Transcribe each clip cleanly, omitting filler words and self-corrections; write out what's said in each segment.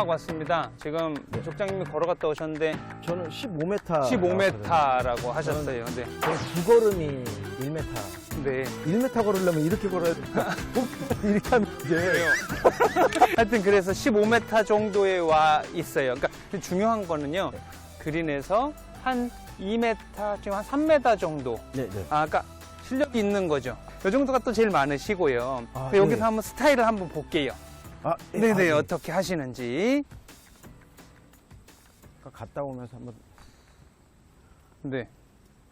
왔습니다. 지금 족장님이 걸어갔다 오셨는데 저는 15m. 15m라고 하셨어요. 네. 저는 두 걸음이 1m. 네. 1m 걸으려면 이렇게 걸어야 돼. 이렇게 하면 이제. 하여튼 그래서 15m 정도에 와 있어요. 그러니까 중요한 거는요. 네. 그린에서 한 2m, 지금 한 3m 정도. 네, 네. 그러니까 실력이 있는 거죠. 이 정도가 또 제일 많으시고요. 아, 여기서 네. 한번 스타일을 한번 볼게요. 아, 네네, 아, 네. 어떻게 하시는지. 갔다 오면서 한번. 네.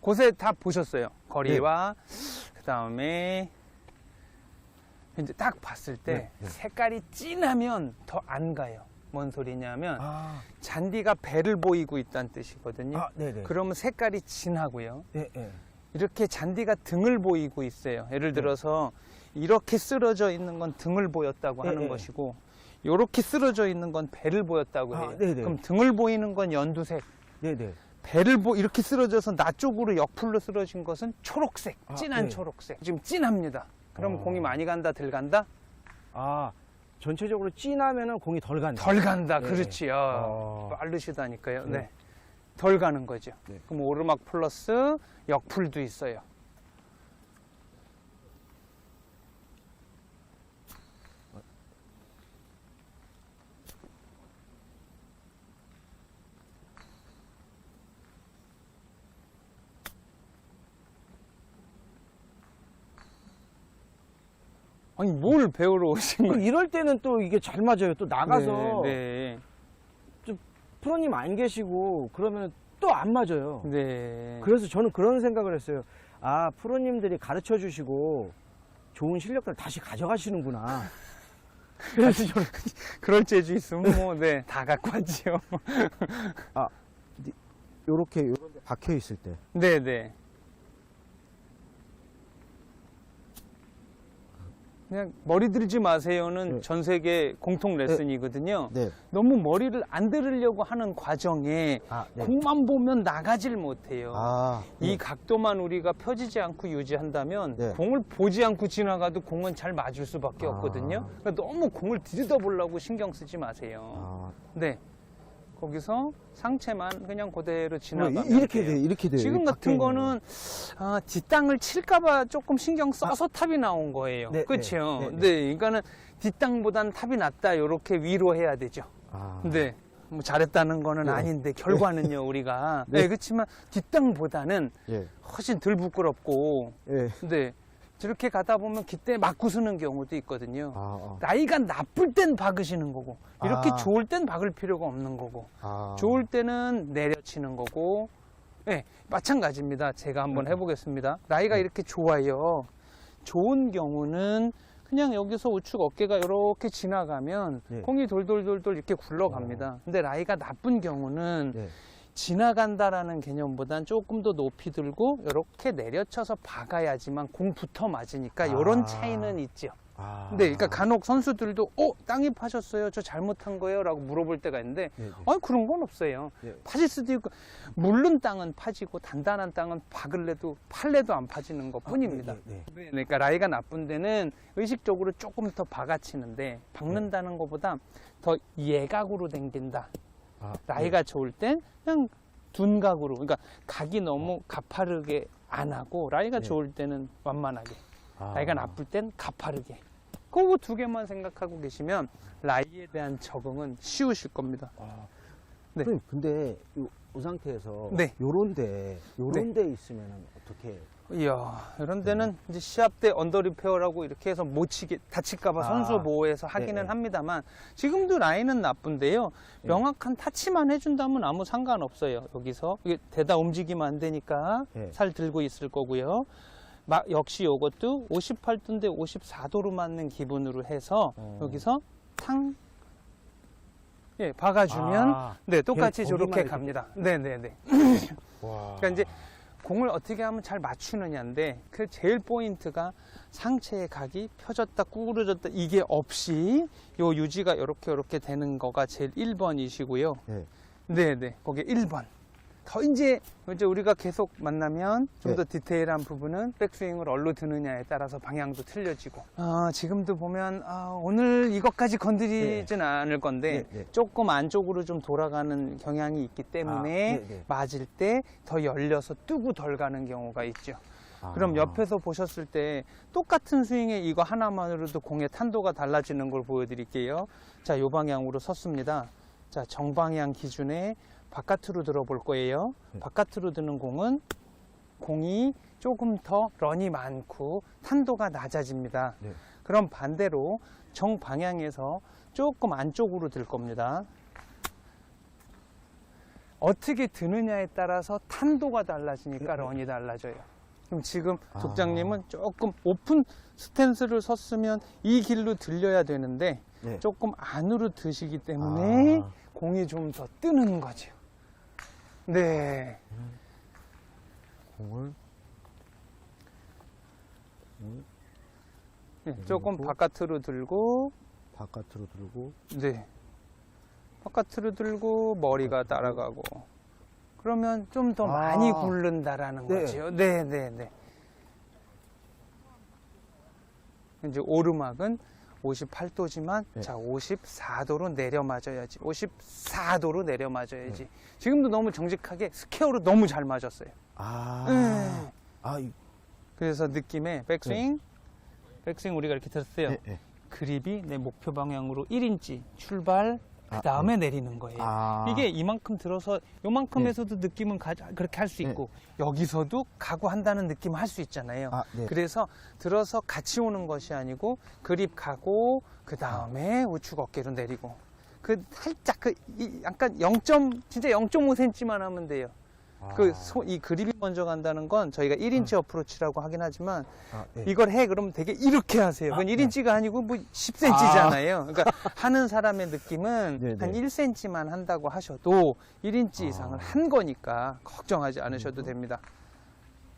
곳에 다 보셨어요. 거리와, 그 다음에, 이제 딱 봤을 때 네, 네. 색깔이 진하면 더 안 가요. 뭔 소리냐면, 아, 잔디가 배를 보이고 있다는 뜻이거든요. 아, 네네. 그러면 색깔이 진하고요. 네, 네. 이렇게 잔디가 등을 보이고 있어요. 예를 들어서 이렇게 쓰러져 있는 건 등을 보였다고 네, 하는 네. 것이고, 이렇게 쓰러져 있는 건 배를 보였다고 아, 해요. 네, 네. 그럼 등을 보이는 건 연두색, 네네. 배를 이렇게 쓰러져서 나 쪽으로 옆풀로 쓰러진 것은 초록색, 아, 진한 네. 초록색. 지금 진합니다. 그럼 공이 많이 간다, 덜 간다? 아, 전체적으로 진하면은 공이 덜 간다. 덜 간다. 네. 그렇지요. 아. 빠르시다니까요. 네. 네. 덜 가는 거죠. 네. 그럼 오르막 플러스 역풀도 있어요. 아니, 뭘 배우러 오신 거예요? 이럴 때는 또 이게 잘 맞아요. 또 나가서 네, 프로님 안 계시고 그러면 또 안 맞아요. 네. 그래서 저는 그런 생각을 했어요. 아, 프로님들이 가르쳐 주시고 좋은 실력들 다시 가져가시는구나. 그래서 저는 그럴 재주 있으면 뭐, 네, 다 갖고 왔지요. 요렇게 박혀 있을 때. 네네. 그냥 머리 들지 마세요는 네. 전 세계 공통 레슨이거든요. 네. 너무 머리를 안 들으려고 하는 과정에 아, 네. 공만 보면 나가질 못해요. 아, 이 네. 각도만 우리가 펴지지 않고 유지한다면 네. 공을 보지 않고 지나가도 공은 잘 맞을 수밖에 아. 없거든요. 그러니까 너무 공을 들여다보려고 신경 쓰지 마세요. 아, 네. 거기서 상체만 그냥 그대로 지나가면 이렇게 돼요. 돼, 이렇게 돼요. 지금 이 같은 박혀 거는 뒷땅을 칠까봐 조금 신경 써서 탑이 나온 거예요. 네, 그렇죠? 네, 네, 네. 그러니까는 뒷땅보단 탑이 낫다 이렇게 위로해야 되죠. 아, 네. 뭐 잘했다는 거는 네. 아닌데 결과는요 우리가 네. 네, 그렇지만 뒷땅보다는 예, 훨씬 덜 부끄럽고 예. 네. 저렇게 가다 보면 기대 맞고 서는 경우도 있거든요. 아, 나이가 나쁠 땐 박으시는 거고 이렇게 아. 좋을 땐 박을 필요가 없는 거고 아. 좋을 때는 내려치는 거고 네, 마찬가지입니다. 제가 한번 해보겠습니다. 나이가 네. 이렇게 좋아요. 좋은 경우는 그냥 여기서 우측 어깨가 이렇게 지나가면 네. 공이 돌돌돌돌 이렇게 굴러갑니다. 근데 나이가 나쁜 경우는 네. 지나간다라는 개념보단 조금 더 높이 들고 이렇게 내려쳐서 박아야지만 공부터 맞으니까 이런 차이는 있죠. 아. 근데 그러니까 간혹 선수들도 땅이 파셨어요? 저 잘못한 거예요? 라고 물어볼 때가 있는데 네, 네. 아니 그런 건 없어요. 네. 파질 수도 있고 물른 땅은 파지고 단단한 땅은 박을래도 팔래도 안 파지는 것 뿐입니다. 네, 네. 그러니까 라이가 나쁜 데는 의식적으로 조금 더 박아치는데 박는다는 것보다 더 예각으로 당긴다. 아, 라이가 좋을 땐 그냥 둔각으로, 그러니까 각이 너무 가파르게 안 하고 라이가 네. 좋을 때는 완만하게, 아. 라이가 나쁠 땐 가파르게. 그거 두 개만 생각하고 계시면 라이에 대한 적응은 쉬우실 겁니다. 아. 네. 선생님, 근데 이 상태에서 네. 요런데 데 있으면 어떻게? 이야, 이런 데는 이제 시합 때 언더 리페어라고 이렇게 해서 못 치게, 다칠까봐 아. 선수 보호해서 하기는 네. 합니다만, 지금도 라인은 나쁜데요. 네. 명확한 타치만 해준다면 아무 상관없어요. 여기서. 이게 대다 움직이면 안 되니까 네. 살 들고 있을 거고요. 역시 이것도 58도인데 54도로 맞는 기분으로 해서 여기서 탕, 예, 박아주면, 아, 네, 똑같이 그냥 저렇게 거기만 갑니다. 네네네. 와. 그러니까 이제 공을 어떻게 하면 잘 맞추느냐인데 그 제일 포인트가 상체의 각이 펴졌다 구부러졌다 이게 없이 요 유지가 이렇게 되는 거가 제일 1번이시고요. 네. 네네, 거기 1번. 더 이제 우리가 계속 만나면 좀 네. 더 디테일한 부분은 백스윙을 어디로 드느냐에 따라서 방향도 틀려지고 지금도 보면 오늘 이것까지 건드리진 않을 건데 네, 네. 조금 안쪽으로 좀 돌아가는 경향이 있기 때문에 네, 네. 맞을 때 더 열려서 뜨고 덜 가는 경우가 있죠. 그럼 옆에서 보셨을 때 똑같은 스윙에 이거 하나만으로도 공의 탄도가 달라지는 걸 보여드릴게요. 자, 이 방향으로 섰습니다. 자, 정방향 기준에 바깥으로 들어볼 거예요. 바깥으로 드는 공은 공이 조금 더 런이 많고 탄도가 낮아집니다. 네. 그럼 반대로 정방향에서 조금 안쪽으로 들 겁니다. 어떻게 드느냐에 따라서 탄도가 달라지니까 런이 달라져요. 그럼 지금 족장님은 조금 오픈 스탠스를 섰으면 이 길로 들려야 되는데 네. 조금 안으로 드시기 때문에 아. 공이 좀 더 뜨는 거죠. 네. 공을 네, 조금 그리고 바깥으로 들고, 바깥으로 들고 네. 바깥으로 들고 머리가 따라가고. 그러면 좀 더 많이 굴른다라는 네. 거죠. 네, 네, 네. 이제 오르막은 58도지만 네. 자 54도로 내려 맞아야지. 54도로 내려 맞아야지. 지금도 너무 정직하게 스퀘어로 너무 잘 맞았어요. 네. 그래서 느낌에 백스윙 우리가 이렇게 들었어요. 네, 네. 그립이 내 목표 방향으로 1인치 출발 그 다음에 내리는 거예요. 이게 이만큼 들어서 요만큼에서도 느낌은 그렇게 할 수 있고 여기서도 가고 한다는 느낌을 할 수 있잖아요. 네. 그래서 들어서 같이 오는 것이 아니고 그립 가고 그 다음에 우측 어깨로 내리고 그 살짝 약간 진짜 0.5cm만 하면 돼요. 이 그립이 먼저 간다는 건 저희가 1인치 어프로치라고 하긴 하지만 이걸 그러면 되게 이렇게 하세요. 그건 1인치가 아니고 뭐 10cm잖아요. 그러니까 하는 사람의 느낌은 네네. 한 1cm만 한다고 하셔도 1인치 이상을 한 거니까 걱정하지 않으셔도 됩니다.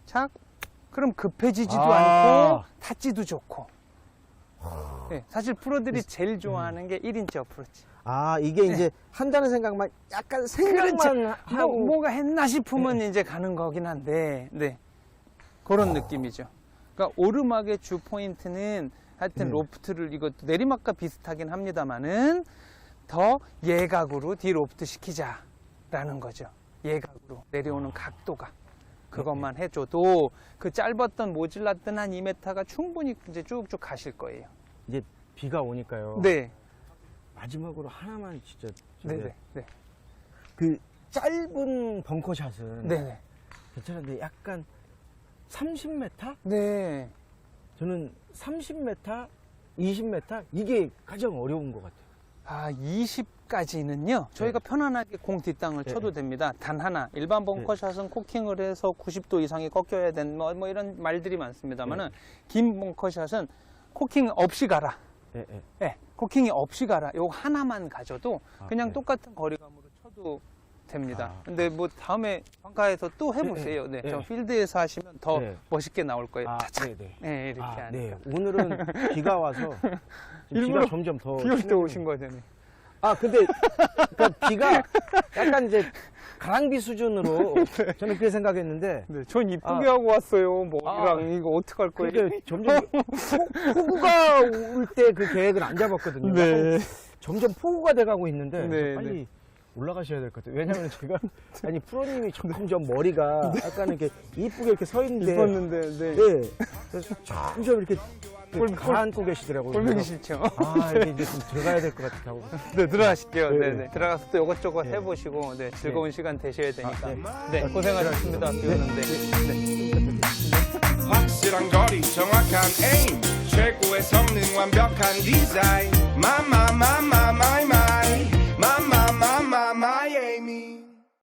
자, 그럼 급해지지도 않고 탔지도 좋고. 네, 사실 프로들이 제일 좋아하는 게 1인치 어프로치. 이게 이제 한다는 생각만 약간 생각만 하고 뭐가 했나 싶으면 이제 가는 거긴 한데, 네. 그런 느낌이죠. 그러니까 오르막의 주 포인트는 하여튼 로프트를 이것도 내리막과 비슷하긴 합니다만은 더 예각으로 뒤로프트 시키자라는 거죠. 예각으로 내려오는 각도가. 그것만 해줘도 그 짧았던 모질랐던 한 2m가 충분히 이제 쭉쭉 가실 거예요. 이제 비가 오니까요. 네. 마지막으로 하나만 진짜 네네. 네. 그 짧은 벙커샷은 네네. 괜찮은데 약간 30m? 네. 저는 30m, 20m 이게 가장 어려운 것 같아요. 20까지는요 저희가 편안하게 공 뒷땅을 쳐도 됩니다. 단 하나 일반 벙커샷은 코킹을 해서 90도 이상이 꺾여야 된다 뭐 이런 말들이 많습니다만은 긴 벙커샷은 코킹 없이 가라. 네, 코킹이 없이 가라. 요거 하나만 가져도 그냥 똑같은 거리감으로 쳐도 됩니다. 근데 뭐 다음에 방가에서 또 해보세요. 네, 좀 필드에서 하시면 더 멋있게 나올 거예요. 네, 이렇게 하니까. 오늘은 비가 와서 일부러 비가 점점 더 비 올 때 오신 거잖아요. 근데 그러니까 비가 약간 이제 가랑비 수준으로 저는 그렇게 생각했는데 네, 전 이쁘게 하고 왔어요. 머리랑 이거 어떡할 거예요? 근데 점점 폭우가 올 때 그 계획은 안 잡았거든요. 네. 점점 폭우가 돼가고 있는데 네, 빨리 올라가셔야 될 것 같아요. 왜냐하면 제가 프로님이 점점 머리가 약간 이렇게 이쁘게 이렇게 서 있는데 이뻤는데, 네. 그래서 점점 이렇게 가라앉고 계시더라고요. 꼴보기 싫죠. 이게 이제 좀 들어가야 될 것 같다고. 네, 들어가실게요. 네. 네. 들어가서 또 이것저것 해보시고, 즐거운 시간 되셔야 되니까. 고생하셨습니다. 비 오는데. 확실한 거리 정확한 에임 최고의 성능 완벽한 디자인 마마마마마마